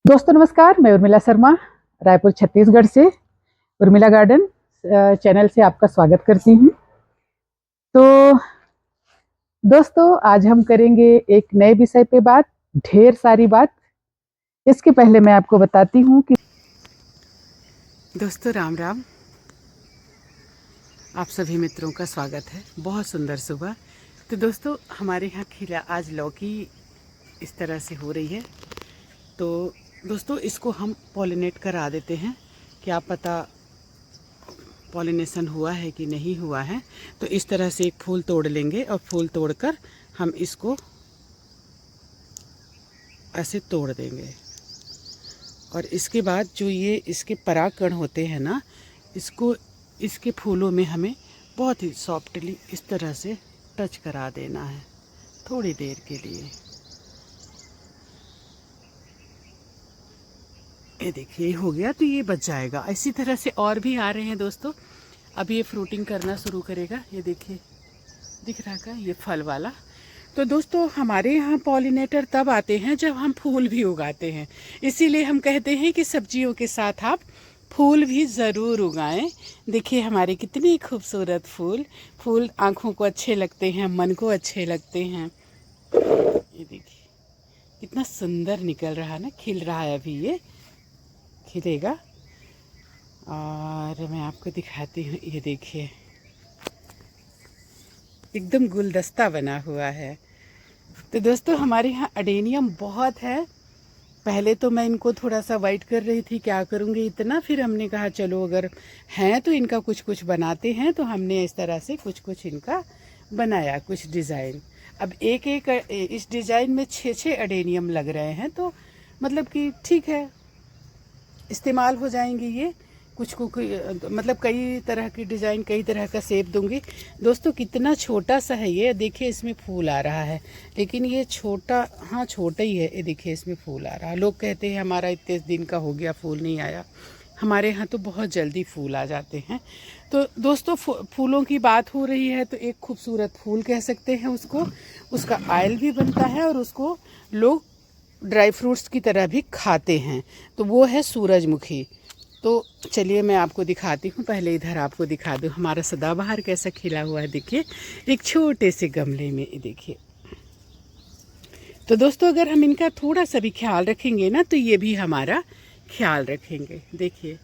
दोस्तों नमस्कार, मैं उर्मिला शर्मा रायपुर छत्तीसगढ़ से उर्मिला गार्डन चैनल से आपका स्वागत करती हूँ। तो दोस्तों आज हम करेंगे एक नए विषय पे बात, ढेर सारी बात। इसके पहले मैं आपको बताती हूँ कि दोस्तों राम राम, आप सभी मित्रों का स्वागत है। बहुत सुंदर सुबह। तो दोस्तों हमारे यहाँ खिला आज लौकी इस तरह से हो रही है। तो दोस्तों इसको हम पॉलिनेट करा देते हैं, क्या पता पॉलिनेशन हुआ है कि नहीं हुआ है। तो इस तरह से एक फूल तोड़ लेंगे और फूल तोड़कर हम इसको ऐसे तोड़ देंगे। और इसके बाद जो ये इसके परागकण होते हैं ना, इसको इसके फूलों में हमें बहुत ही सॉफ्टली इस तरह से टच करा देना है थोड़ी देर के लिए। ये देखिए हो गया, तो ये बच जाएगा। इसी तरह से और भी आ रहे हैं दोस्तों। अब ये फ्रूटिंग करना शुरू करेगा। ये देखिए दिख रहा है ये फल वाला। तो दोस्तों हमारे यहाँ पॉलिनेटर तब आते हैं जब हम फूल भी उगाते हैं। इसीलिए हम कहते हैं कि सब्जियों के साथ आप फूल भी ज़रूर उगाएं। देखिए हमारे कितने खूबसूरत फूल आँखों को अच्छे लगते हैं, मन को अच्छे लगते हैं। ये देखिए कितना सुंदर निकल रहा है ना, खिल रहा है, अभी ये खिलेगा। और मैं आपको दिखाती हूँ, ये देखिए एकदम गुलदस्ता बना हुआ है। तो दोस्तों हमारे यहाँ अडेनियम बहुत है। पहले तो मैं इनको थोड़ा सा वाइट कर रही थी, क्या करूँगी इतना। फिर हमने कहा चलो अगर हैं तो इनका कुछ कुछ बनाते हैं। तो हमने इस तरह से कुछ कुछ इनका बनाया, कुछ डिज़ाइन। अब एक एक इस डिज़ाइन में 6 अडेनियम लग रहे हैं। तो मतलब कि ठीक है, इस्तेमाल हो जाएंगे ये। कुछ को मतलब कई तरह की डिज़ाइन, कई तरह का शेप दूंगी। दोस्तों कितना छोटा सा है ये, देखिए इसमें फूल आ रहा है। लेकिन ये छोटा, हाँ छोटा ही है। ये देखिए इसमें फूल आ रहा है। लोग कहते हैं हमारा इतने दिन का हो गया फूल नहीं आया। हमारे यहाँ तो बहुत जल्दी फूल आ जाते हैं। तो दोस्तों फूलों की बात हो रही है तो एक खूबसूरत फूल कह सकते हैं उसको। उसका ऑयल भी बनता है और उसको लोग ड्राई फ्रूट्स की तरह भी खाते हैं। तो वो है सूरजमुखी। तो चलिए मैं आपको दिखाती हूँ। पहले इधर आपको दिखा दूँ हमारा सदाबहार कैसा खिला हुआ है। देखिए एक छोटे से गमले में, देखिए। तो दोस्तों अगर हम इनका थोड़ा सा भी ख्याल रखेंगे ना, तो ये भी हमारा ख्याल रखेंगे। देखिए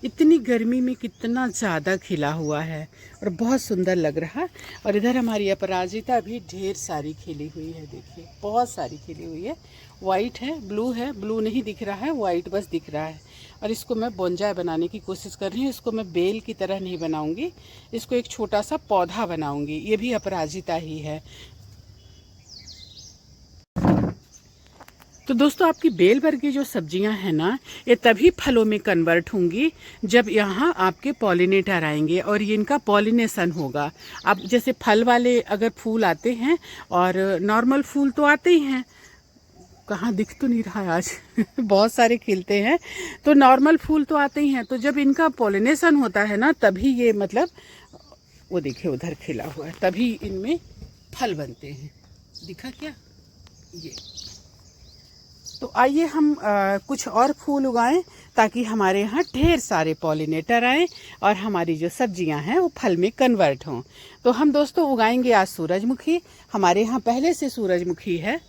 इतनी गर्मी में कितना ज़्यादा खिला हुआ है और बहुत सुंदर लग रहा है। और इधर हमारी अपराजिता भी ढेर सारी खिली हुई है। देखिए बहुत सारी खिली हुई है। वाइट है, ब्लू नहीं दिख रहा है, वाइट बस दिख रहा है। और इसको मैं बोंजाई बनाने की कोशिश कर रही हूँ। इसको मैं बेल की तरह नहीं बनाऊंगी, इसको एक छोटा सा पौधा बनाऊंगी। ये भी अपराजिता ही है। तो दोस्तों आपकी बेल वर्गीय जो सब्जियां हैं ना, ये तभी फलों में कन्वर्ट होंगी जब यहाँ आपके पॉलिनेटर आएंगे और ये इनका पॉलिनेशन होगा। अब जैसे फल वाले अगर फूल आते हैं, और नॉर्मल फूल तो आते ही हैं, कहाँ दिख तो नहीं रहा है आज बहुत सारे खिलते हैं। तो नॉर्मल फूल तो आते ही हैं। तो जब इनका पॉलिनेशन होता है ना, तभी ये मतलब वो देखिए उधर खिला हुआ है, तभी इनमें फल बनते हैं। दिखा क्या ये? तो आइए हम कुछ और फूल उगाएं ताकि हमारे यहाँ ढेर सारे पॉलिनेटर आएँ और हमारी जो सब्जियां हैं वो फल में कन्वर्ट हों। तो हम दोस्तों उगाएंगे आज सूरजमुखी। हमारे यहाँ पहले से सूरजमुखी है।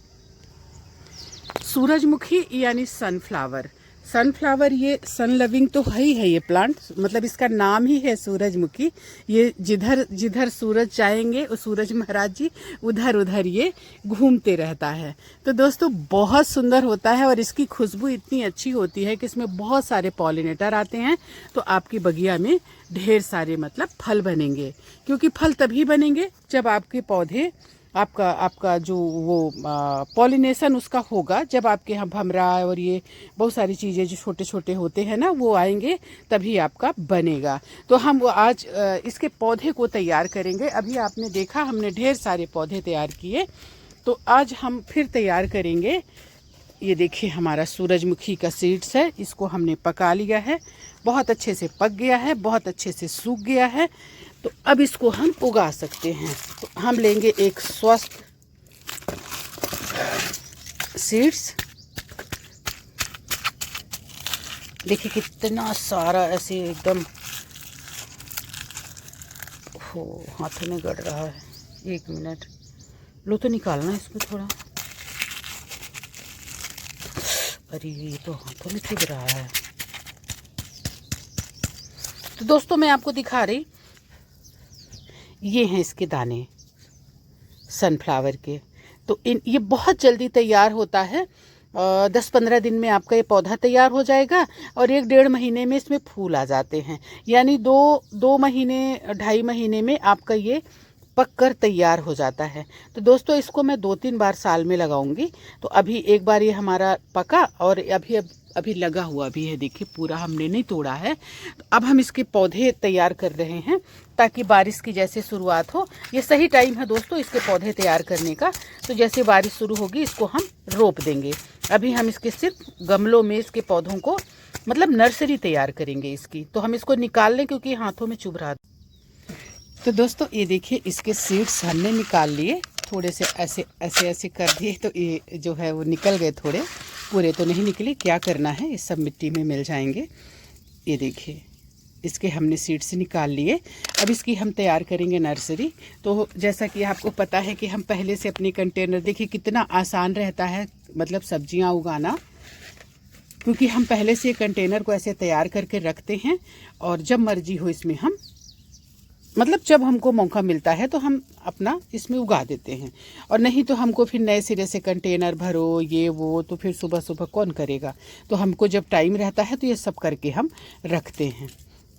सूरजमुखी यानी सनफ्लावर। सनफ्लावर ये सन लविंग तो है ही है ये प्लांट, मतलब इसका नाम ही है सूरजमुखी। ये जिधर जिधर सूरज जाएंगे वो सूरज महाराज जी उधर उधर ये घूमते रहता है। तो दोस्तों बहुत सुंदर होता है और इसकी खुशबू इतनी अच्छी होती है कि इसमें बहुत सारे पॉलिनेटर आते हैं। तो आपकी बगिया में ढेर सारे मतलब फल बनेंगे, क्योंकि फल तभी बनेंगे जब आपके पौधे आपका जो वो पॉलिनेशन उसका होगा। जब आपके यहाँ भमरा और ये बहुत सारी चीज़ें जो छोटे छोटे होते हैं ना, वो आएंगे तभी आपका बनेगा। तो हम वो आज इसके पौधे को तैयार करेंगे। अभी आपने देखा हमने ढेर सारे पौधे तैयार किए, तो आज हम फिर तैयार करेंगे। ये देखिए हमारा सूरजमुखी का सीड्स है, इसको हमने पका लिया है, बहुत अच्छे से पक गया है, बहुत अच्छे से सूख गया है। तो अब इसको हम उगा सकते हैं। तो हम लेंगे एक स्वस्थ सीड्स, देखिए कितना सारा ऐसे एकदम हो हाथों में गड़ रहा है। 1 मिनट, लो तो निकालना इसको थोड़ा। अरे ये तो हाथों में चुभ रहा है। तो दोस्तों मैं आपको दिखा रही, ये हैं इसके दाने सनफ्लावर के। तो ये बहुत जल्दी तैयार होता है। 10-15 दिन में आपका ये पौधा तैयार हो जाएगा और 1-1.5 महीने में इसमें फूल आ जाते हैं। यानी 2 महीने 2.5 महीने में आपका ये पक कर तैयार हो जाता है। तो दोस्तों इसको मैं 2-3 बार साल में लगाऊंगी। तो अभी एक बार ये हमारा पका और अभी लगा हुआ भी है। देखिए पूरा हमने नहीं तोड़ा है। तो अब हम इसके पौधे तैयार कर रहे हैं ताकि बारिश की जैसे शुरुआत हो। ये सही टाइम है दोस्तों इसके पौधे तैयार करने का। तो जैसे बारिश शुरू होगी इसको हम रोप देंगे। अभी हम इसके सिर्फ गमलों में इसके पौधों को मतलब नर्सरी तैयार करेंगे इसकी। तो हम इसको निकाल लें क्योंकि हाथों में चुभ रहा। तो दोस्तों ये देखिए इसके सीड्स हमने निकाल लिए। थोड़े से ऐसे कर दिए तो ये जो है वो निकल गए। थोड़े पूरे तो नहीं निकले। क्या करना है, ये सब मिट्टी में मिल जाएंगे। ये देखिए इसके हमने सीड्स निकाल लिए। अब इसकी हम तैयार करेंगे नर्सरी। तो जैसा कि आपको पता है कि हम पहले से अपने कंटेनर, देखिए कितना आसान रहता है मतलब सब्जियां उगाना, क्योंकि हम पहले से कंटेनर को ऐसे तैयार करके रखते हैं और जब मर्जी हो इसमें हम मतलब जब हमको मौका मिलता है तो हम अपना इसमें उगा देते हैं। और नहीं तो हमको फिर नए सिरे से कंटेनर भरो ये वो, तो फिर सुबह सुबह कौन करेगा। तो हमको जब टाइम रहता है तो ये सब करके हम रखते हैं।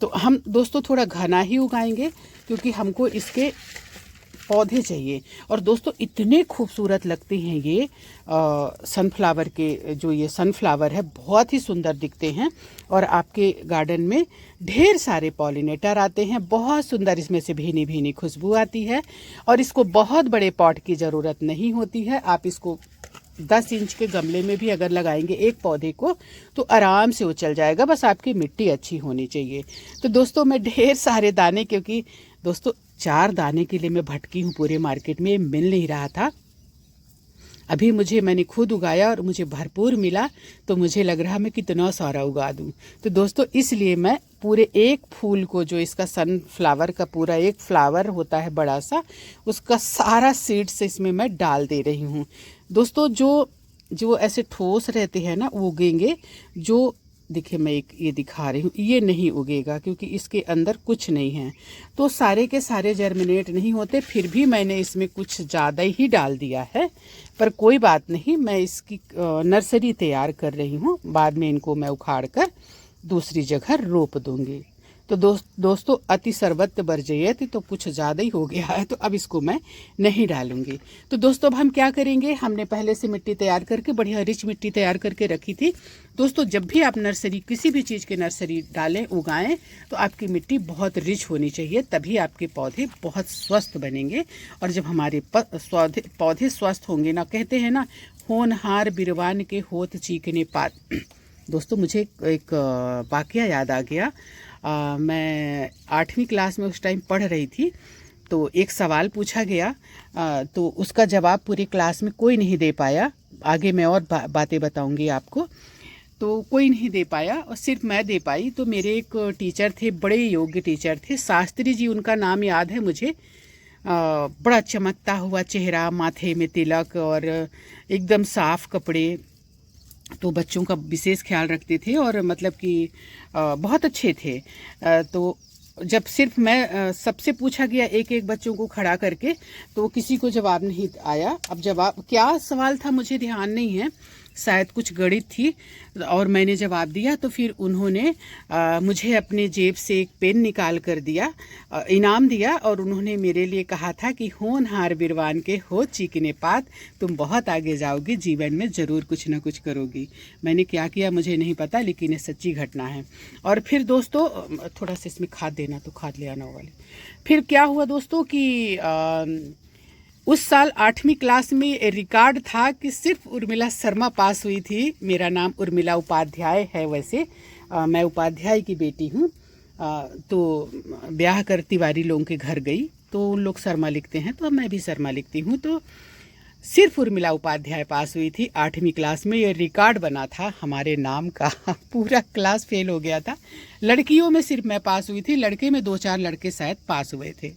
तो हम दोस्तों थोड़ा घना ही उगाएंगे क्योंकि हमको इसके पौधे चाहिए। और दोस्तों इतने खूबसूरत लगते हैं ये सनफ्लावर के, जो ये सनफ्लावर है बहुत ही सुंदर दिखते हैं। और आपके गार्डन में ढेर सारे पॉलिनेटर आते हैं। बहुत सुंदर इसमें से भीनी भीनी खुशबू आती है। और इसको बहुत बड़े पॉट की ज़रूरत नहीं होती है। आप इसको 10 इंच के गमले में भी अगर लगाएंगे एक पौधे को तो आराम से उछल जाएगा। बस आपकी मिट्टी अच्छी होनी चाहिए। तो दोस्तों मैं ढेर सारे दाने, क्योंकि दोस्तों 4 दाने के लिए मैं भटकी हूँ पूरे मार्केट में, मिल नहीं रहा था। अभी मैंने खुद उगाया और मुझे भरपूर मिला। तो मुझे लग रहा मैं कितना सारा उगा दूँ। तो दोस्तों इसलिए मैं पूरे एक फूल को, जो इसका सनफ्लावर का पूरा एक फ्लावर होता है बड़ा सा, उसका सारा सीड्स इसमें मैं डाल दे रही हूँ। दोस्तों जो ऐसे ठोस रहते हैं ना वो उगेंगे। जो देखिए मैं एक ये दिखा रही हूँ, ये नहीं उगेगा क्योंकि इसके अंदर कुछ नहीं है। तो सारे के सारे जर्मिनेट नहीं होते। फिर भी मैंने इसमें कुछ ज़्यादा ही डाल दिया है, पर कोई बात नहीं। मैं इसकी नर्सरी तैयार कर रही हूँ। बाद में इनको मैं उखाड़ कर दूसरी जगह रोप दूंगी। तो दोस्तों अति सर्वत्र वर्जयति, तो कुछ ज़्यादा ही हो गया है तो अब इसको मैं नहीं डालूंगी। तो दोस्तों अब हम क्या करेंगे, हमने पहले से मिट्टी तैयार करके बढ़िया रिच मिट्टी तैयार करके रखी थी। दोस्तों जब भी आप नर्सरी, किसी भी चीज़ की नर्सरी डालें उगाएं तो आपकी मिट्टी बहुत रिच होनी चाहिए, तभी आपके पौधे बहुत स्वस्थ बनेंगे। और जब हमारे पौधे स्वस्थ होंगे ना, कहते हैं ना होनहार बिरवान के होत चीकने पात। दोस्तों मुझे एक वाकया याद आ गया। मैं 8वीं क्लास में उस टाइम पढ़ रही थी। तो एक सवाल पूछा गया, तो उसका जवाब पूरी क्लास में कोई नहीं दे पाया। आगे मैं और बातें बताऊंगी आपको। तो कोई नहीं दे पाया और सिर्फ मैं दे पाई। तो मेरे एक टीचर थे, बड़े योग्य टीचर थे, शास्त्री जी उनका नाम याद है मुझे। बड़ा चमकता हुआ चेहरा, माथे में तिलक और एकदम साफ कपड़े। तो बच्चों का विशेष ख्याल रखते थे और मतलब कि बहुत अच्छे थे। तो जब सिर्फ मैं सबसे पूछा गया एक एक बच्चों को खड़ा करके, तो किसी को जवाब नहीं आया। अब जवाब क्या सवाल था मुझे ध्यान नहीं है, शायद कुछ गणित थी। और मैंने जवाब दिया तो फिर उन्होंने मुझे अपने जेब से एक पेन निकाल कर दिया, इनाम दिया। और उन्होंने मेरे लिए कहा था कि होनहार बिरवान के हो चीकने पात, तुम बहुत आगे जाओगी, जीवन में ज़रूर कुछ ना कुछ करोगी। मैंने क्या किया मुझे नहीं पता, लेकिन ये सच्ची घटना है। और फिर दोस्तों थोड़ा सा इसमें खाद देना, तो खाद ले आना वाले। फिर क्या हुआ दोस्तों कि उस साल 8वीं क्लास में रिकॉर्ड था कि सिर्फ उर्मिला शर्मा पास हुई थी। मेरा नाम उर्मिला उपाध्याय है। वैसे मैं उपाध्याय की बेटी हूँ। तो ब्याह कर तिवारी लोगों के घर गई तो उन लोग शर्मा लिखते हैं, तो मैं भी शर्मा लिखती हूँ। तो सिर्फ उर्मिला उपाध्याय पास हुई थी 8वीं क्लास में। ये रिकॉर्ड बना था हमारे नाम का। पूरा क्लास फेल हो गया था। लड़कियों में सिर्फ मैं पास हुई थी, लड़के में 2-4 लड़के शायद पास हुए थे।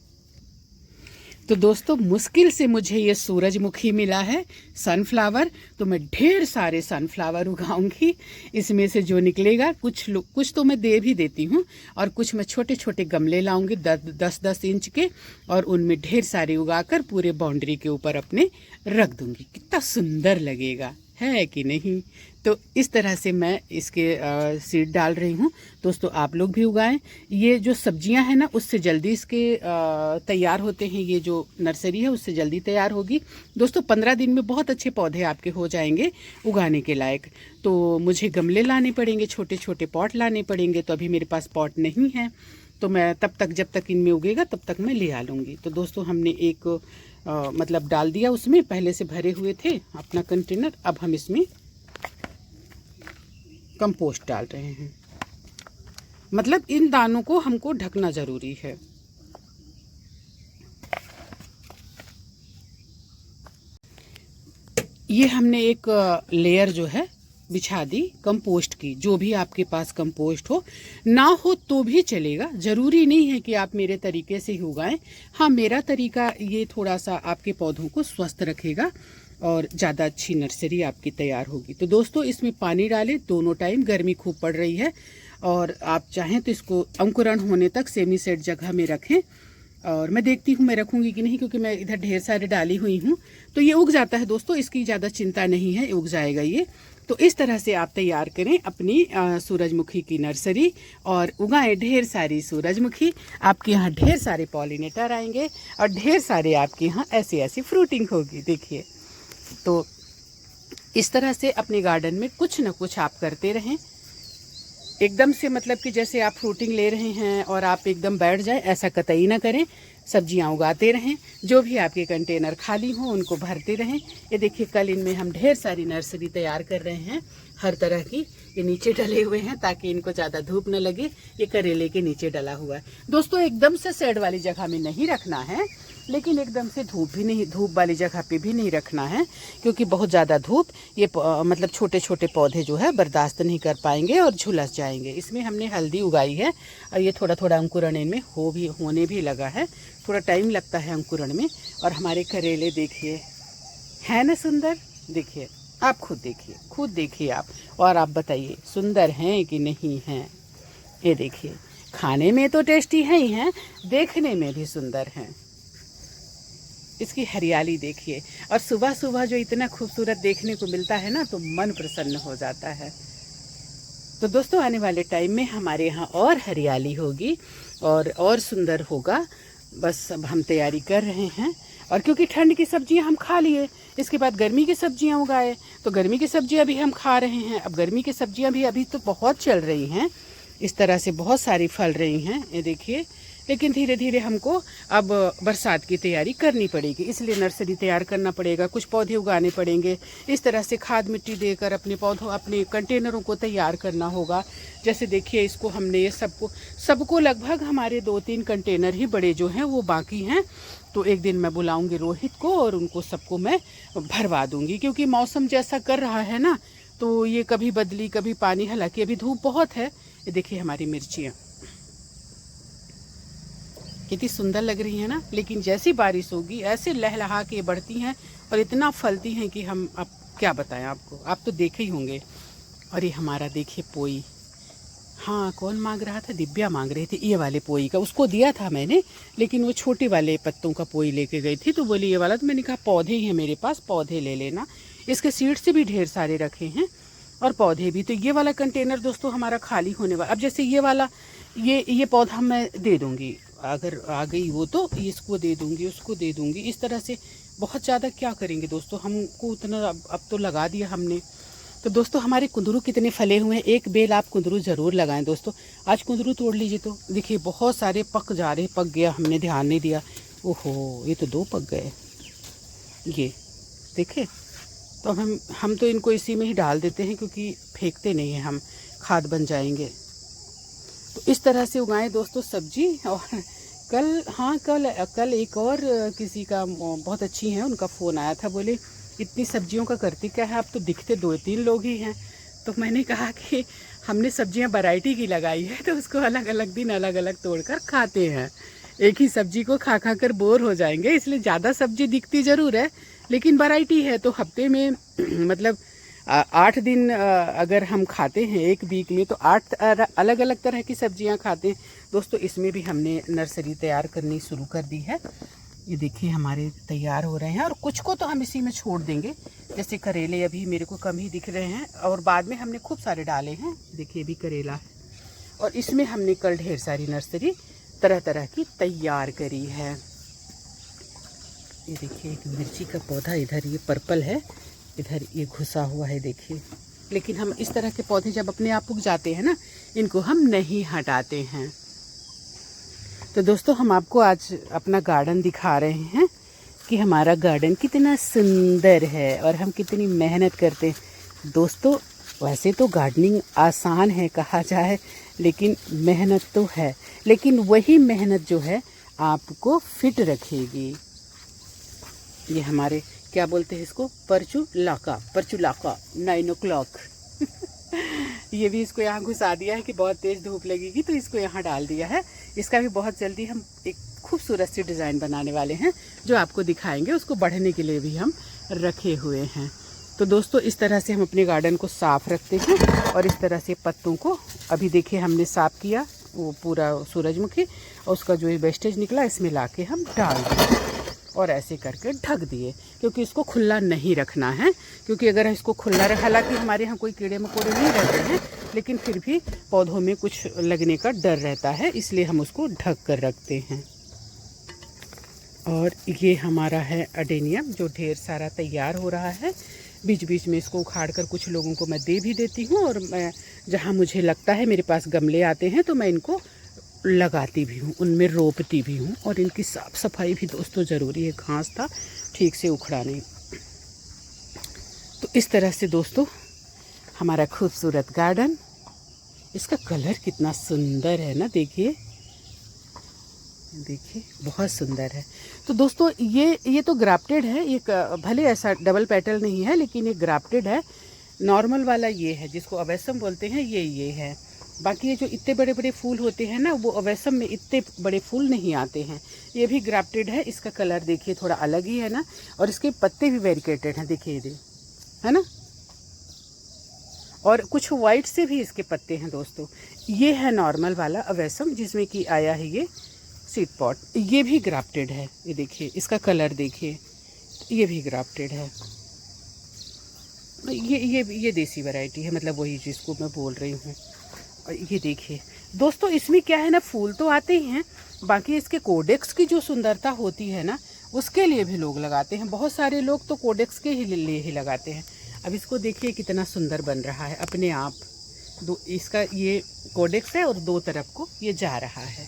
तो दोस्तों मुश्किल से मुझे ये सूरजमुखी मिला है, सनफ्लावर। तो मैं ढेर सारे सनफ्लावर उगाऊंगी। इसमें से जो निकलेगा कुछ तो मैं दे भी देती हूँ, और कुछ मैं छोटे छोटे गमले लाऊंगी 10-10 इंच के, और उनमें ढेर सारे उगाकर पूरे बाउंड्री के ऊपर अपने रख दूंगी। कितना सुंदर लगेगा, है कि नहीं। तो इस तरह से मैं इसके सीड डाल रही हूँ। दोस्तों आप लोग भी उगाएं। ये जो सब्जियां हैं ना, उससे जल्दी इसके तैयार होते हैं। ये जो नर्सरी है उससे जल्दी तैयार होगी। दोस्तों 15 दिन में बहुत अच्छे पौधे आपके हो जाएंगे उगाने के लायक। तो मुझे गमले लाने पड़ेंगे, छोटे छोटे पॉट लाने पड़ेंगे। तो अभी मेरे पास पॉट नहीं है, तो मैं तब तक, जब तक इनमें उगेगा तब तक मैं ले आ लूँगी। तो दोस्तों हमने एक मतलब डाल दिया, उसमें पहले से भरे हुए थे अपना कंटेनर। अब हम इसमें कंपोस्ट डाल रहे हैं। मतलब इन दानों को हमको ढकना ज़रूरी है। ये हमने एक लेयर जो है बिछा दी कंपोस्ट की। जो भी आपके पास कंपोस्ट हो, ना हो तो भी चलेगा, ज़रूरी नहीं है कि आप मेरे तरीके से ही उगाएं। हाँ, मेरा तरीका ये थोड़ा सा आपके पौधों को स्वस्थ रखेगा और ज़्यादा अच्छी नर्सरी आपकी तैयार होगी। तो दोस्तों इसमें पानी डालें दोनों टाइम। गर्मी खूब पड़ रही है, और आप चाहें तो इसको अंकुरण होने तक सेमी सेट जगह में रखें। और मैं देखती हूँ मैं रखूँगी कि नहीं, क्योंकि मैं इधर ढेर सारे डाली हुई हूँ। तो ये उग जाता है दोस्तों, इसकी ज़्यादा चिंता नहीं है, उग जाएगा ये। तो इस तरह से आप तैयार करें अपनी सूरजमुखी की नर्सरी, और उगाएं ढेर सारी सूरजमुखी। आपके यहाँ ढेर सारे पॉलिनेटर आएंगे, और ढेर सारे आपके यहाँ ऐसी ऐसी फ्रूटिंग होगी। देखिए, तो इस तरह से अपने गार्डन में कुछ न कुछ आप करते रहें। एकदम से मतलब कि जैसे आप फ्रूटिंग ले रहे हैं और आप एकदम बैठ जाए, ऐसा कतई ना करें। सब्जियां उगाते रहें। जो भी आपके कंटेनर खाली हों उनको भरते रहें। ये देखिए, कल इनमें हम ढेर सारी नर्सरी तैयार कर रहे हैं हर तरह की। ये नीचे डले हुए हैं ताकि इनको ज़्यादा धूप न लगे। ये करेले के नीचे डला हुआ है। दोस्तों एकदम से शेड वाली जगह में नहीं रखना है, लेकिन एकदम से धूप वाली जगह पे भी नहीं रखना है, क्योंकि बहुत ज़्यादा धूप ये मतलब छोटे छोटे पौधे जो है बर्दाश्त नहीं कर पाएंगे और झुलस जाएंगे। इसमें हमने हल्दी उगाई है, और ये थोड़ा थोड़ा अंकुरण इनमें होने भी लगा है। थोड़ा टाइम लगता है अंकुरण में। और हमारे करेले देखिए, है ना सुंदर। देखिए, आप खुद देखिए आप, और आप बताइए सुंदर हैं कि नहीं हैं। ये देखिए, खाने में तो टेस्टी है ही हैं, देखने में भी सुंदर हैं। इसकी हरियाली देखिए, और सुबह सुबह जो इतना खूबसूरत देखने को मिलता है ना, तो मन प्रसन्न हो जाता है। तो दोस्तों आने वाले टाइम में हमारे यहाँ और हरियाली होगी और सुंदर होगा। बस अब हम तैयारी कर रहे हैं। और क्योंकि ठंड की सब्जियां हम खा लिए, इसके बाद गर्मी की सब्जियां उगाए, तो गर्मी की सब्जियां भी हम खा रहे हैं। अब गर्मी की सब्जियां भी अभी तो बहुत चल रही हैं, इस तरह से बहुत सारी फल रही हैं, ये देखिए। लेकिन धीरे धीरे हमको अब बरसात की तैयारी करनी पड़ेगी, इसलिए नर्सरी तैयार करना पड़ेगा, कुछ पौधे उगाने पड़ेंगे। इस तरह से खाद मिट्टी देकर अपने कंटेनरों को तैयार करना होगा। जैसे देखिए, इसको हमने ये सबको लगभग हमारे 2-3 कंटेनर ही बड़े जो हैं वो बाकी हैं। तो एक दिन मैं बुलाऊंगी रोहित को और उनको सबको मैं भरवा दूंगी, क्योंकि मौसम जैसा कर रहा है ना, तो ये कभी बदली कभी पानी। हालांकि अभी धूप बहुत है। ये देखिए हमारी मिर्चियाँ कितनी सुंदर लग रही है ना, लेकिन जैसी बारिश होगी ऐसे लहलहा के बढ़ती हैं और इतना फलती हैं कि हम अब क्या बताएं आपको, आप तो देखे ही होंगे। और ये हमारा देखिए पोई, हाँ कौन मांग रहा था, दिव्या मांग रही थी ये वाले पोई का। उसको दिया था मैंने, लेकिन वो छोटे वाले पत्तों का पोई लेके गई थी, तो बोली ये वाला। तो मैंने कहा पौधे ही हैं मेरे पास, पौधे ले लेना। इसके सीड्स से भी ढेर सारे रखे हैं और पौधे भी। तो ये वाला कंटेनर दोस्तों हमारा खाली होने वाला। अब जैसे ये वाला ये पौधा मैं दे दूँगी, अगर आ गई वो तो इसको दे दूँगी, उसको दे दूँगी। इस तरह से बहुत ज़्यादा क्या करेंगे दोस्तों, हमको उतना अब तो लगा दिया हमने। तो दोस्तों हमारे कुंदरू कितने फले हुए हैं, एक बेल आप कुंदरू ज़रूर लगाएं दोस्तों। आज कुंदरू तोड़ लीजिए, तो देखिए बहुत सारे पक जा रहे, पक गया, हमने ध्यान नहीं दिया। ओहो, ये तो 2 पक गए, ये देखे। तो हम तो इनको इसी में ही डाल देते हैं, क्योंकि फेंकते नहीं हैं हम, खाद बन जाएंगे। तो इस तरह से उगाएं दोस्तों सब्जी। और कल एक और किसी का बहुत अच्छी है, उनका फ़ोन आया था, बोले इतनी सब्जियों का करती क्या है, आप तो दिखते 2-3 लोग ही हैं। तो मैंने कहा कि हमने सब्जियां वैरायटी की लगाई है, तो उसको अलग अलग दिन अलग अलग तोड़कर खाते हैं। एक ही सब्जी को खा खा कर बोर हो जाएंगे, इसलिए ज़्यादा सब्जी दिखती ज़रूर है लेकिन वैरायटी है। तो हफ्ते में मतलब 8 दिन अगर हम खाते हैं एक वीक में, तो 8 अलग अलग तरह की सब्जियां खाते हैं। दोस्तों इसमें भी हमने नर्सरी तैयार करनी शुरू कर दी है। ये देखिए हमारे तैयार हो रहे हैं, और कुछ को तो हम इसी में छोड़ देंगे। जैसे करेले अभी मेरे को कम ही दिख रहे हैं, और बाद में हमने खूब सारे डाले हैं। देखिए अभी करेला है, और इसमें हमने कल ढेर सारी नर्सरी तरह तरह की तैयार करी है। ये देखिए एक मिर्ची का पौधा इधर ये पर्पल है, इधर ये घुसा हुआ है देखिए। लेकिन हम इस तरह के पौधे जब अपने आप उग जाते हैं ना, इनको हम नहीं हटाते हैं। तो दोस्तों हम आपको आज अपना गार्डन दिखा रहे हैं कि हमारा गार्डन कितना सुंदर है और हम कितनी मेहनत करते हैं। दोस्तों वैसे तो गार्डनिंग आसान है कहा जाए, लेकिन मेहनत तो है। लेकिन वही मेहनत जो है आपको फिट रखेगी। ये हमारे क्या बोलते हैं इसको, परचूलाका 9 o'clock ये भी इसको यहाँ घुसा दिया है कि बहुत तेज़ धूप लगेगी, तो इसको यहाँ डाल दिया है। इसका भी बहुत जल्दी हम एक खूबसूरत सी डिज़ाइन बनाने वाले हैं जो आपको दिखाएंगे। उसको बढ़ने के लिए भी हम रखे हुए हैं। तो दोस्तों इस तरह से हम अपने गार्डन को साफ़ रखते हैं, और इस तरह से पत्तों को अभी देखिए हमने साफ़ किया वो पूरा सूरजमुखी, और उसका जो वेस्टेज निकला इसमें ला के हम डाल दिए और ऐसे करके ढक दिए, क्योंकि इसको खुला नहीं रखना है। क्योंकि अगर इसको खुला रखा, हालांकि हमारे यहाँ कोई कीड़े मकोड़े नहीं रहते हैं, लेकिन फिर भी पौधों में कुछ लगने का डर रहता है, इसलिए हम उसको ढक कर रखते हैं। और ये हमारा है अडेनियम जो ढेर सारा तैयार हो रहा है। बीच बीच में इसको उखाड़ कर कुछ लोगों को मैं दे भी देती हूँ, और मैं जहाँ मुझे लगता है मेरे पास गमले आते हैं तो मैं इनको लगाती भी हूँ, उनमें रोपती भी हूँ। और इनकी साफ़ सफाई भी दोस्तों ज़रूरी है, घास था ठीक से उखड़ा नहीं। तो इस तरह से दोस्तों हमारा खूबसूरत गार्डन, इसका कलर कितना सुंदर है ना, देखिए देखिए बहुत सुंदर है। तो दोस्तों ये तो ग्राफ्टेड है, ये भले ऐसा डबल पेटल नहीं है, लेकिन ये ग्राफ्टेड है। नॉर्मल वाला ये है जिसको अवेसम बोलते हैं, ये है। बाकी ये जो इतने बड़े बड़े फूल होते हैं ना, वो अवेसम में इतने बड़े फूल नहीं आते हैं। ये भी ग्राफ्टेड है। इसका कलर देखिए थोड़ा अलग ही है ना, और इसके पत्ते भी वेरिकेटेड हैं, देखिए ये है ना, और कुछ वाइट से भी इसके पत्ते हैं दोस्तों। ये है नॉर्मल वाला अवेसम जिसमें कि आया है ये सीड पॉट, ये भी ग्राफ्टेड है। ये देखिए इसका कलर देखिए, ये भी ग्राफ्टेड है। ये देसी वैरायटी है, मतलब वही जिसको मैं बोल रही हूँ। और ये देखिए दोस्तों इसमें क्या है ना, फूल तो आते ही हैं, बाकी इसके कोडेक्स की जो सुंदरता होती है ना, उसके लिए भी लोग लगाते हैं। बहुत सारे लोग तो कोडेक्स के ही लिए ही लगाते हैं। अब इसको देखिए कितना सुंदर बन रहा है अपने आप। इसका ये कोडेक्स है और 2 तरफ को ये जा रहा है।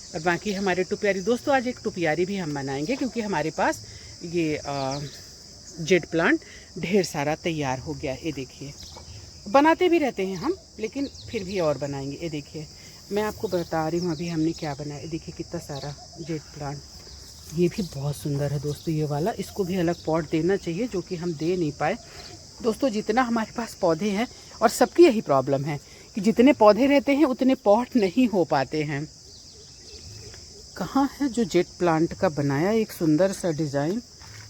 और बाकी हमारे टुपियारी दोस्तों, आज एक टुपियारी भी हम बनाएंगे, क्योंकि हमारे पास ये जेट प्लांट ढेर सारा तैयार हो गया। ये देखिए बनाते भी रहते हैं हम, लेकिन फिर भी और बनाएंगे। ये देखिए मैं आपको बता रही हूँ अभी हमने क्या बनाया। ये देखिए कितना सारा जेट प्लांट, ये भी बहुत सुंदर है दोस्तों ये वाला। इसको भी अलग पॉट देना चाहिए, जो कि हम दे नहीं पाए दोस्तों। जितना हमारे पास पौधे हैं, और सबकी यही प्रॉब्लम है कि जितने पौधे रहते हैं उतने पॉट नहीं हो पाते हैं। कहाँ है जो जेट प्लांट का बनाया एक सुंदर सा डिज़ाइन।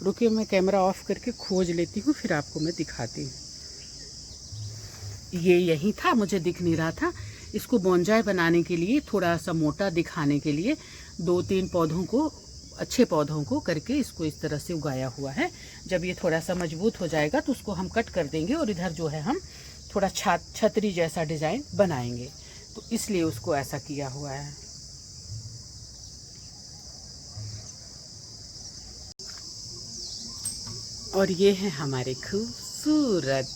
रुकिए मैं कैमरा ऑफ करके खोज लेती हूँ, फिर आपको मैं दिखाती हूँ। ये यही था, मुझे दिख नहीं रहा था। इसको बोनजाई बनाने के लिए, थोड़ा सा मोटा दिखाने के लिए 2-3 पौधों को, अच्छे पौधों को करके इसको इस तरह से उगाया हुआ है। जब ये थोड़ा सा मजबूत हो जाएगा तो उसको हम कट कर देंगे, और इधर जो है हम थोड़ा छतरी जैसा डिज़ाइन बनाएंगे, तो इसलिए उसको ऐसा किया हुआ है। और ये है हमारे खूबसूरत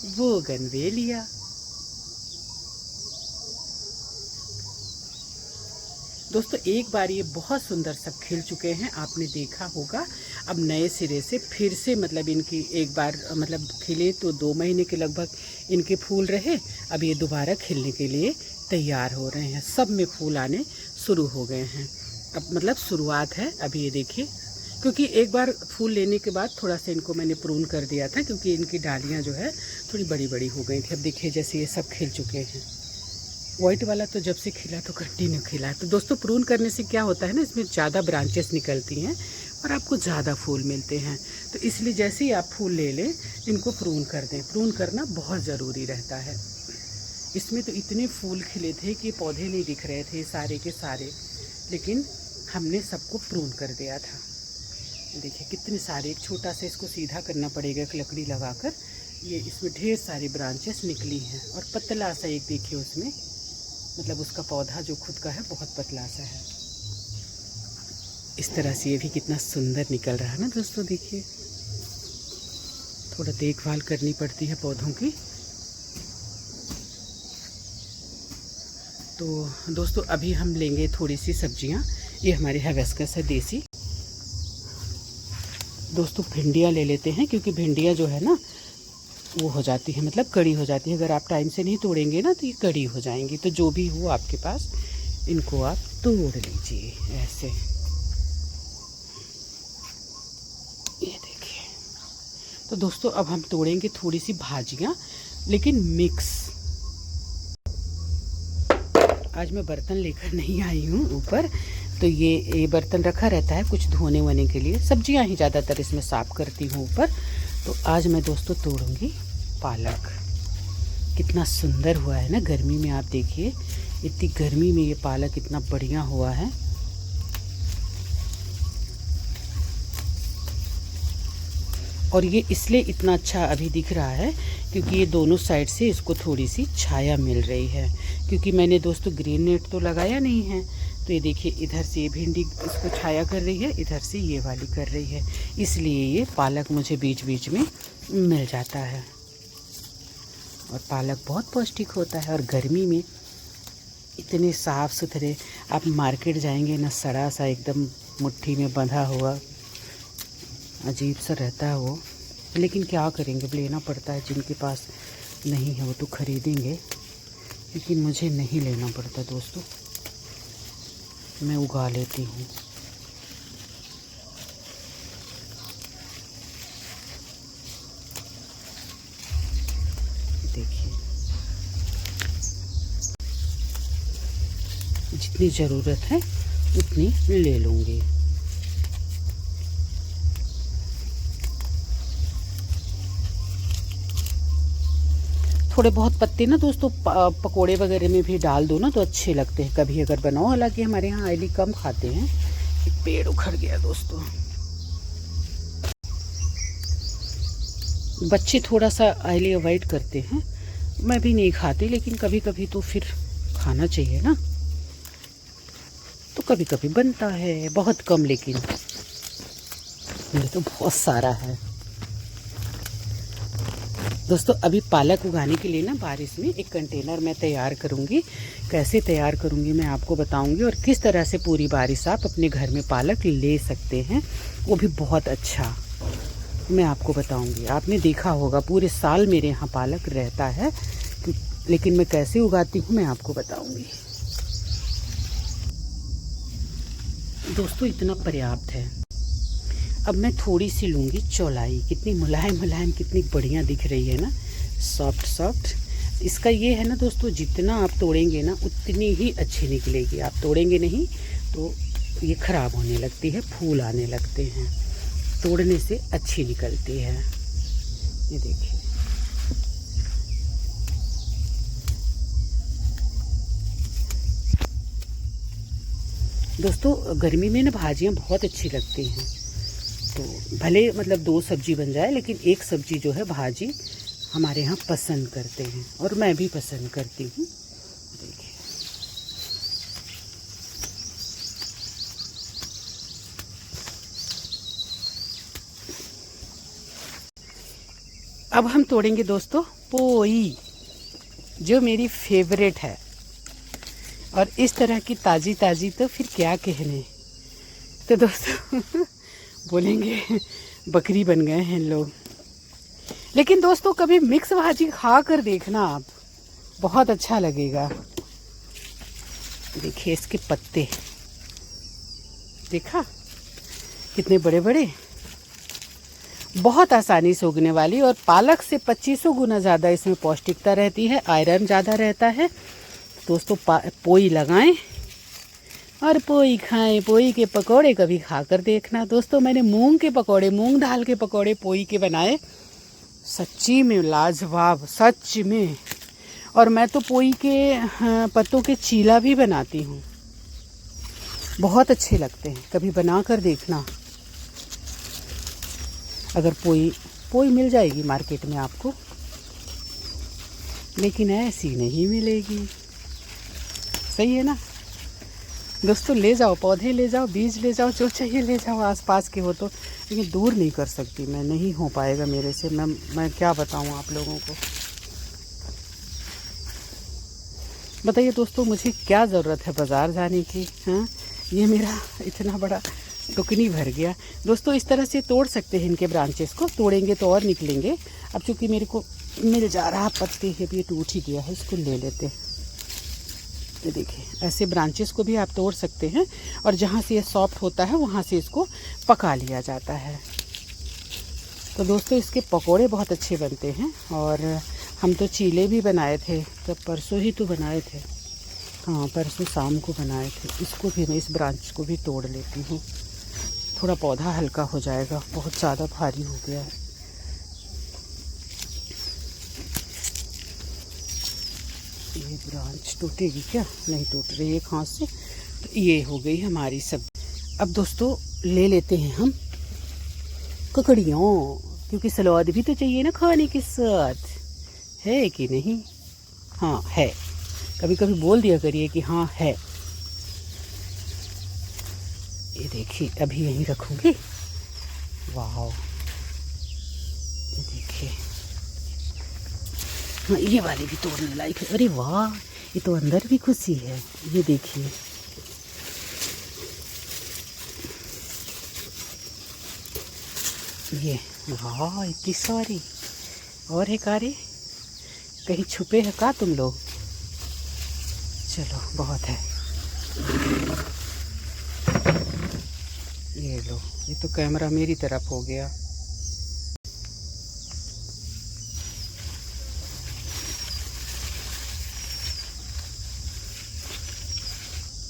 बोगनवेलिया। दोस्तों एक बार ये बहुत सुंदर सब खिल चुके हैं, आपने देखा होगा। अब नए सिरे से फिर से, मतलब इनकी एक बार मतलब खिले तो 2 महीने के लगभग इनके फूल रहे, अब ये दोबारा खिलने के लिए तैयार हो रहे हैं। सब में फूल आने शुरू हो गए हैं, अब मतलब शुरुआत है। अभी ये देखिए क्योंकि एक बार फूल लेने के बाद थोड़ा सा इनको मैंने प्रून कर दिया था, क्योंकि इनकी डालियाँ जो है थोड़ी बड़ी बड़ी हो गई थी। अब देखिए जैसे ये सब खिल चुके हैं। वाइट वाला तो जब से खिला तो कंटिन्यू खिला है। तो दोस्तों प्रून करने से क्या होता है ना, इसमें ज़्यादा ब्रांचेस निकलती हैं और आपको ज़्यादा फूल मिलते हैं। तो इसलिए जैसे ही आप फूल ले लें इनको प्रून कर दें। प्रून करना बहुत ज़रूरी रहता है। इसमें तो इतने फूल खिले थे कि पौधे नहीं दिख रहे थे सारे के सारे, लेकिन हमने सबको प्रून कर दिया था। देखिए कितने सारे, एक छोटा सा इसको सीधा करना पड़ेगा एक लकड़ी लगाकर। ये इसमें ढेर सारी ब्रांचेस निकली हैं और पतला सा एक देखिए उसमें, मतलब उसका पौधा जो खुद का है बहुत पतला सा है। इस तरह से ये भी कितना सुंदर निकल रहा है ना दोस्तों। देखिए थोड़ा देखभाल करनी पड़ती है पौधों की। तो दोस्तों अभी हम लेंगे थोड़ी सी सब्जियां। ये हमारे हिबिस्कस है देसी। दोस्तों भिंडियाँ ले लेते हैं, क्योंकि भिंडियाँ जो है ना वो हो जाती है, मतलब कड़ी हो जाती है। अगर आप टाइम से नहीं तोड़ेंगे ना तो ये कड़ी हो जाएंगी। तो जो भी हो आपके पास इनको आप तोड़ लीजिए ऐसे। ये देखिए। तो दोस्तों अब हम तोड़ेंगे थोड़ी सी भाजियाँ, लेकिन मिक्स। आज मैं बर्तन लेकर नहीं आई हूँ ऊपर, तो ये बर्तन रखा रहता है कुछ धोने वोने के लिए। सब्जियां ही ज़्यादातर इसमें साफ़ करती हूँ ऊपर। तो आज मैं दोस्तों तोड़ूंगी पालक। कितना सुंदर हुआ है ना गर्मी में। आप देखिए इतनी गर्मी में ये पालक इतना बढ़िया हुआ है। और ये इसलिए इतना अच्छा अभी दिख रहा है क्योंकि ये दोनों साइड से इसको थोड़ी सी छाया मिल रही है। क्योंकि मैंने दोस्तों ग्रीन नेट तो लगाया नहीं है। तो ये देखिए इधर से ये भिंडी इसको छाया कर रही है, इधर से ये वाली कर रही है, इसलिए ये पालक मुझे बीच बीच में मिल जाता है। और पालक बहुत पौष्टिक होता है। और गर्मी में इतने साफ़ सुथरे, आप मार्केट जाएंगे ना सड़ा सा एकदम मुट्ठी में बंधा हुआ अजीब सा रहता है वो। लेकिन क्या करेंगे, लेना पड़ता है। जिनके पास नहीं है वो तो ख़रीदेंगे, लेकिन मुझे नहीं लेना पड़ता दोस्तों, मैं उगा लेती हूँ। देखिए जितनी ज़रूरत है उतनी ले लूँगी। थोड़े बहुत पत्ते ना दोस्तों पकोड़े वगैरह में भी डाल दो ना तो अच्छे लगते हैं कभी अगर बनाओ। हालांकि हमारे यहाँ ऑयली कम खाते हैं। एक पेड़ उखड़ गया दोस्तों। बच्चे थोड़ा सा ऑयली अवॉइड करते हैं, मैं भी नहीं खाती, लेकिन कभी कभी तो फिर खाना चाहिए ना। तो कभी कभी बनता है, बहुत कम, लेकिन ये तो बहुत सारा है दोस्तों। अभी पालक उगाने के लिए ना बारिश में एक कंटेनर मैं तैयार करूँगी। कैसे तैयार करूँगी मैं आपको बताऊँगी, और किस तरह से पूरी बारिश आप अपने घर में पालक ले सकते हैं, वो भी बहुत अच्छा मैं आपको बताऊँगी। आपने देखा होगा पूरे साल मेरे यहाँ पालक रहता है, लेकिन मैं कैसे उगाती हूँ मैं आपको बताऊँगी। दोस्तों इतना पर्याप्त है। अब मैं थोड़ी सी लूँगी चौलाई। कितनी मुलायम मुलायम, कितनी बढ़िया दिख रही है ना, सॉफ्ट सॉफ्ट। इसका ये है ना दोस्तों, जितना आप तोड़ेंगे ना उतनी ही अच्छी निकलेगी। आप तोड़ेंगे नहीं तो ये ख़राब होने लगती है, फूल आने लगते हैं। तोड़ने से अच्छी निकलती है। ये देखिए दोस्तों, गर्मी में ना भाजियाँ बहुत अच्छी लगती हैं। तो भले मतलब 2 सब्जी बन जाए, लेकिन एक सब्जी जो है भाजी हमारे यहाँ पसंद करते हैं, और मैं भी पसंद करती हूँ। देखिए अब हम तोड़ेंगे दोस्तों पोई, जो मेरी फेवरेट है। और इस तरह की ताज़ी ताज़ी तो फिर क्या कहने। तो दोस्तों बोलेंगे बकरी बन गए हैं लोग, लेकिन दोस्तों कभी मिक्स भाजी खा कर देखना आप, बहुत अच्छा लगेगा। देखिए इसके पत्ते, देखा कितने बड़े बड़े, बहुत आसानी से उगने वाली, और पालक से 2500 गुना ज़्यादा इसमें पौष्टिकता रहती है, आयरन ज़्यादा रहता है। दोस्तों पोई लगाएं और पोई खाएं। पोई के पकौड़े कभी खाकर देखना। दोस्तों मैंने मूंग के पकौड़े, मूंग दाल के पकौड़े पोई के बनाए, सच्ची में लाजवाब, सच में। और मैं तो पोई के पत्तों के चीला भी बनाती हूँ, बहुत अच्छे लगते हैं, कभी बना कर देखना। अगर पोई मिल जाएगी मार्केट में आपको, लेकिन ऐसी नहीं मिलेगी। सही है ना दोस्तों? ले जाओ, पौधे ले जाओ, बीज ले जाओ, जो चाहिए ले जाओ, आसपास के हो तो। लेकिन दूर नहीं कर सकती मैं, नहीं हो पाएगा मेरे से। मैं क्या बताऊँ आप लोगों को। बताइए दोस्तों, मुझे क्या ज़रूरत है बाज़ार जाने की? हाँ, ये मेरा इतना बड़ा टुकनी भर गया। दोस्तों इस तरह से तोड़ सकते हैं इनके ब्रांचेस को, तोड़ेंगे तो और निकलेंगे। अब चूँकि मेरे को मिल जा रहा पत्ते है, ये टूट ही गया है, इसको ले लेते हैं। ये देखिए, ऐसे ब्रांचेस को भी आप तोड़ सकते हैं, और जहाँ से ये सॉफ्ट होता है वहाँ से इसको पका लिया जाता है। तो दोस्तों इसके पकोड़े बहुत अच्छे बनते हैं, और हम तो चीले भी बनाए थे, तब परसों ही तो बनाए थे। हाँ, परसों शाम को बनाए थे। इसको भी मैं, इस ब्रांच को भी तोड़ लेती हूँ, थोड़ा पौधा हल्का हो जाएगा, बहुत ज़्यादा भारी हो गया है। ये ब्रांच टूटेगी क्या? नहीं टूट रही एक हाथ से। तो ये हो गई हमारी सब्जी। अब दोस्तों ले लेते हैं हम ककड़ियों, क्योंकि सलाद भी तो चाहिए ना खाने के साथ, है कि नहीं? हाँ है, कभी कभी बोल दिया करिए कि हाँ है। ये देखिए, अभी यहीं रखूँगी। वाह, ये देखिए, हाँ ये वाली भी तोड़ने लायक है। अरे वाह, ये तो अंदर भी खुशी है। ये देखिए, ये वाह, इतनी सारी। और है कारे, कहीं छुपे है का तुम लोग? चलो बहुत है। ये लो, ये तो कैमरा मेरी तरफ हो गया।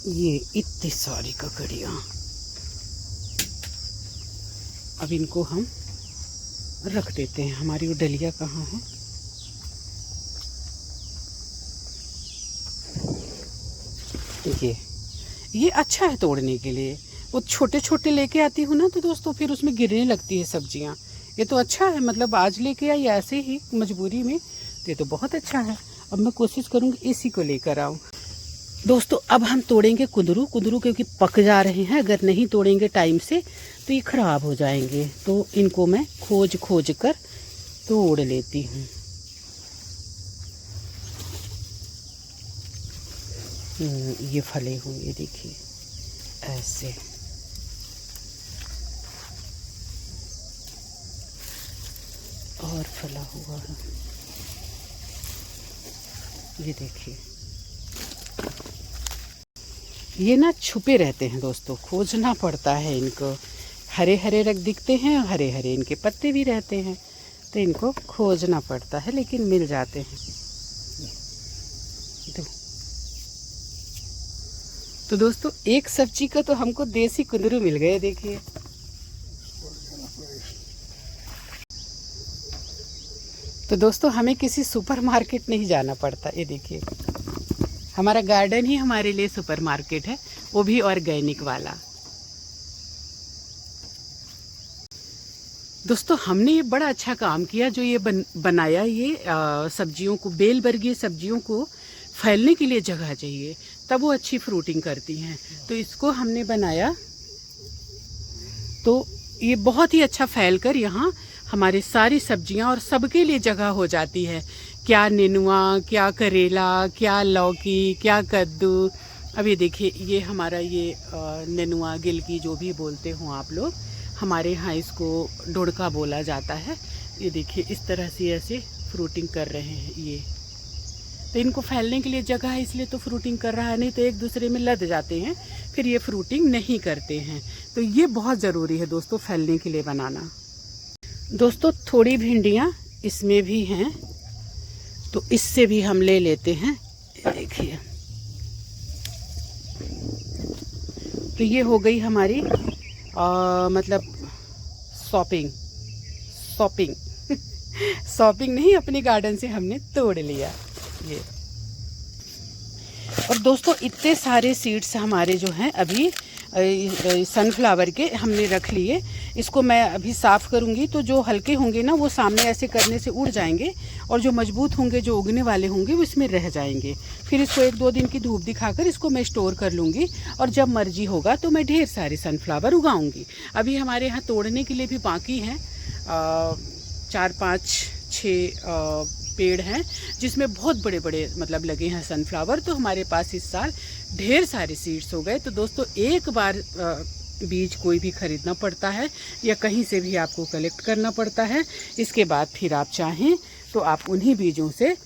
ये इतनी सारी ककड़ियाँ, अब इनको हम रख देते हैं। हमारी वो डलिया कहाँ है? ये अच्छा है तोड़ने के लिए। वो छोटे छोटे लेके आती हूँ ना, तो दोस्तों फिर उसमें गिरने लगती है सब्जियाँ। ये तो अच्छा है, मतलब आज लेके आई ऐसे ही मजबूरी में, तो ये तो बहुत अच्छा है। अब मैं कोशिश करूँगी इसी को लेकर आऊँ। दोस्तों अब हम तोड़ेंगे कुंदरू, क्योंकि पक जा रहे हैं। अगर नहीं तोड़ेंगे टाइम से तो ये ख़राब हो जाएंगे। तो इनको मैं खोज खोज कर तोड़ लेती हूँ। ये फले हुए देखिए ऐसे। और फला हुआ है, ये देखिए। ये ना छुपे रहते हैं दोस्तों, खोजना पड़ता है इनको। हरे हरे रंग दिखते हैं, हरे हरे इनके पत्ते भी रहते हैं, तो इनको खोजना पड़ता है, लेकिन मिल जाते हैं। तो दोस्तों एक सब्जी का तो हमको देसी कुंदरू मिल गए, देखिए। तो दोस्तों हमें किसी सुपरमार्केट नहीं जाना पड़ता। ये देखिए, हमारा गार्डन ही हमारे लिए सुपरमार्केट है, वो भी ऑर्गेनिक वाला। दोस्तों हमने ये बड़ा अच्छा काम किया, जो ये बनाया ये सब्जियों को, बेलवर्गीय सब्जियों को फैलने के लिए जगह चाहिए, तब वो अच्छी फ्रूटिंग करती हैं। तो इसको हमने बनाया, तो ये बहुत ही अच्छा फैल कर यहाँ हमारे सारी सब्जियाँ और सबके लिए जगह हो जाती है। क्या नेनुआ, क्या करेला, क्या लौकी, क्या कद्दू। अब ये देखिए, ये हमारा ये नेनुआ, गिलकी, जो भी बोलते हो आप लोग, हमारे यहाँ इसको डोड़का बोला जाता है। ये देखिए इस तरह से ऐसे फ्रूटिंग कर रहे हैं ये। तो इनको फैलने के लिए जगह है, इसलिए तो फ्रूटिंग कर रहा है, नहीं तो एक दूसरे में लद जाते हैं, फिर ये फ्रूटिंग नहीं करते हैं। तो ये बहुत ज़रूरी है दोस्तों फैलने के लिए बनाना। दोस्तों थोड़ी भिंडियाँ इसमें भी हैं, तो इससे भी हम ले लेते हैं। देखिए, तो ये हो गई हमारी मतलब शॉपिंग शॉपिंग नहीं, अपने गार्डन से हमने तोड़ लिया ये। और दोस्तों इतने सारे सीड्स हमारे जो हैं अभी सनफ्लावर के हमने रख लिए। इसको मैं अभी साफ़ करूँगी, तो जो हल्के होंगे ना वो सामने ऐसे करने से उड़ जाएंगे, और जो मजबूत होंगे, जो उगने वाले होंगे, वो इसमें रह जाएंगे। फिर इसको 1-2 दिन की धूप दिखाकर इसको मैं स्टोर कर लूँगी, और जब मर्जी होगा तो मैं ढेर सारे सनफ्लावर उगाऊँगी। अभी हमारे यहाँ तोड़ने के लिए भी बाकी हैं, 4, 5, 6 पेड़ हैं, जिसमें बहुत बड़े बड़े मतलब लगे हैं सनफ्लावर। तो हमारे पास इस साल ढेर सारे सीड्स हो गए। तो दोस्तों एक बार बीज कोई भी खरीदना पड़ता है या कहीं से भी आपको कलेक्ट करना पड़ता है। इसके बाद फिर आप चाहें तो आप उन्हीं बीजों से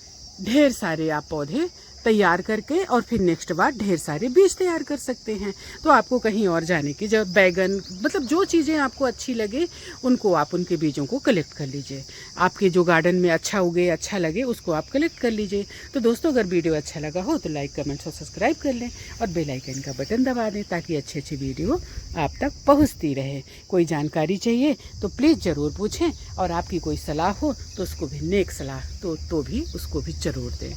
ढेर सारे आप पौधे तैयार करके और फिर नेक्स्ट बार ढेर सारे बीज तैयार कर सकते हैं। तो आपको कहीं और जाने की, जब बैगन मतलब जो चीज़ें आपको अच्छी लगे उनको आप उनके बीजों को कलेक्ट कर लीजिए। आपके जो गार्डन में अच्छा उगे, अच्छा लगे, उसको आप कलेक्ट कर लीजिए। तो दोस्तों अगर वीडियो अच्छा लगा हो तो लाइक, कमेंट्स और सब्सक्राइब कर लें, और बेल आइकन का बटन दबा दें, ताकि अच्छी अच्छी वीडियो आप तक पहुँचती रहे। कोई जानकारी चाहिए तो प्लीज़ ज़रूर पूछें, और आपकी कोई सलाह हो तो उसको भी नेक सलाह तो भी उसको भी ज़रूर दें।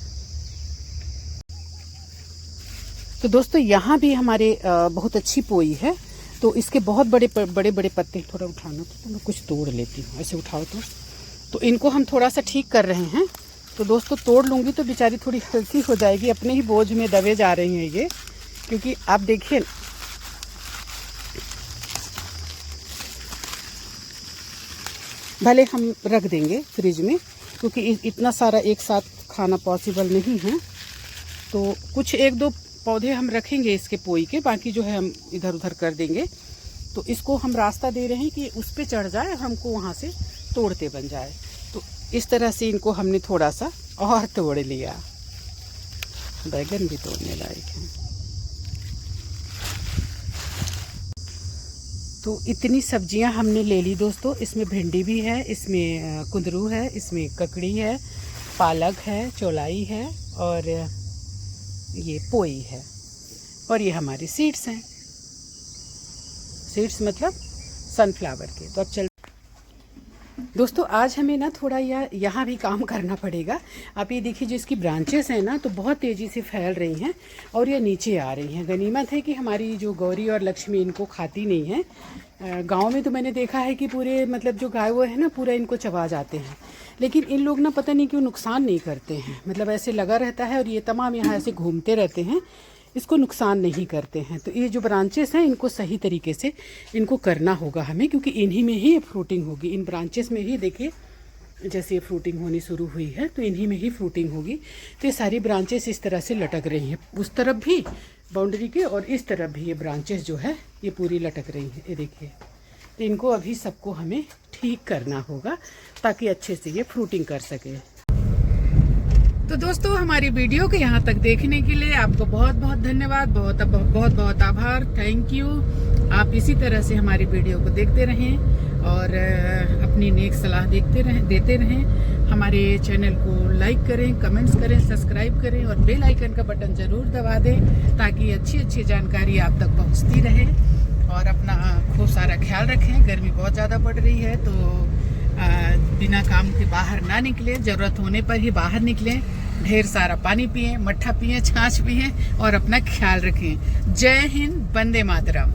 तो दोस्तों यहाँ भी हमारे बहुत अच्छी पोई है, तो इसके बहुत बड़े बड़े पत्ते, थोड़ा उठाना तो मैं कुछ तोड़ लेती हूँ, ऐसे उठाओ तो इनको हम थोड़ा सा ठीक कर रहे हैं। तो दोस्तों तोड़ लूँगी तो बेचारी थोड़ी हल्की हो जाएगी, अपने ही बोझ में दबे जा रही हैं ये, क्योंकि आप देखिए भले हम रख देंगे फ्रिज में, क्योंकि इतना सारा एक साथ खाना पॉसिबल नहीं है। तो कुछ 1-2 पौधे हम रखेंगे इसके पोई के, बाकी जो है हम इधर उधर कर देंगे। तो इसको हम रास्ता दे रहे हैं कि उस पे चढ़ जाए और हमको वहाँ से तोड़ते बन जाए। तो इस तरह से इनको हमने थोड़ा सा और तोड़ लिया। बैगन भी तोड़ने लायक है। तो इतनी सब्जियां हमने ले ली दोस्तों। इसमें भिंडी भी है, इसमें कुंदरू है, इसमें ककड़ी है, पालक है, चौलाई है, और ये पोई है, और ये हमारे सीड्स हैं। सीड्स मतलब सनफ्लावर के। तो अब चल दोस्तों आज हमें ना थोड़ा यहाँ भी काम करना पड़ेगा। आप ये देखिए, जो इसकी ब्रांचेस हैं ना, तो बहुत तेज़ी से फैल रही हैं और ये नीचे आ रही हैं। गनीमत है कि हमारी जो गौरी और लक्ष्मी इनको खाती नहीं है। गांव में तो मैंने देखा है कि पूरे मतलब जो गाय वो है ना, पूरा इनको चबा जाते हैं, लेकिन इन लोग ना पता नहीं क्यों नुकसान नहीं करते हैं। मतलब ऐसे लगा रहता है और ये तमाम यहाँ ऐसे घूमते रहते हैं, इसको नुकसान नहीं करते हैं। तो ये जो ब्रांचेस हैं इनको सही तरीके से इनको करना होगा हमें, क्योंकि इन्हीं में ही फ्रूटिंग होगी। इन ब्रांचेस में ही देखिए जैसे ये फ्रूटिंग होनी शुरू हुई है, तो इन्हीं में ही फ्रूटिंग होगी। तो ये सारी ब्रांचेस इस तरह से लटक रही हैं, उस तरफ भी बाउंड्री के और इस तरफ भी ये ब्रांचेस जो है ये पूरी लटक रही हैं। ये देखिए, तो इनको अभी सबको हमें ठीक करना होगा ताकि अच्छे से ये फ्रूटिंग कर सके। तो दोस्तों हमारी वीडियो को यहाँ तक देखने के लिए आपको बहुत बहुत धन्यवाद, बहुत बहुत आभार, थैंक यू। आप इसी तरह से हमारी वीडियो को देखते रहें और अपनी नेक सलाह देते रहें। हमारे चैनल को लाइक करें, कमेंट्स करें, सब्सक्राइब करें और बेल आइकन का बटन ज़रूर दबा दें, ताकि अच्छी अच्छी जानकारी आप तक पहुँचती रहे। और अपना खूब सारा ख्याल रखें। गर्मी बहुत ज़्यादा बढ़ रही है, तो बिना काम के बाहर ना निकलें, ज़रूरत होने पर ही बाहर निकलें। ढेर सारा पानी पिएं, मट्ठा पिएं, छाछ पिएं और अपना ख्याल रखें। जय हिंद, वंदे मातरम।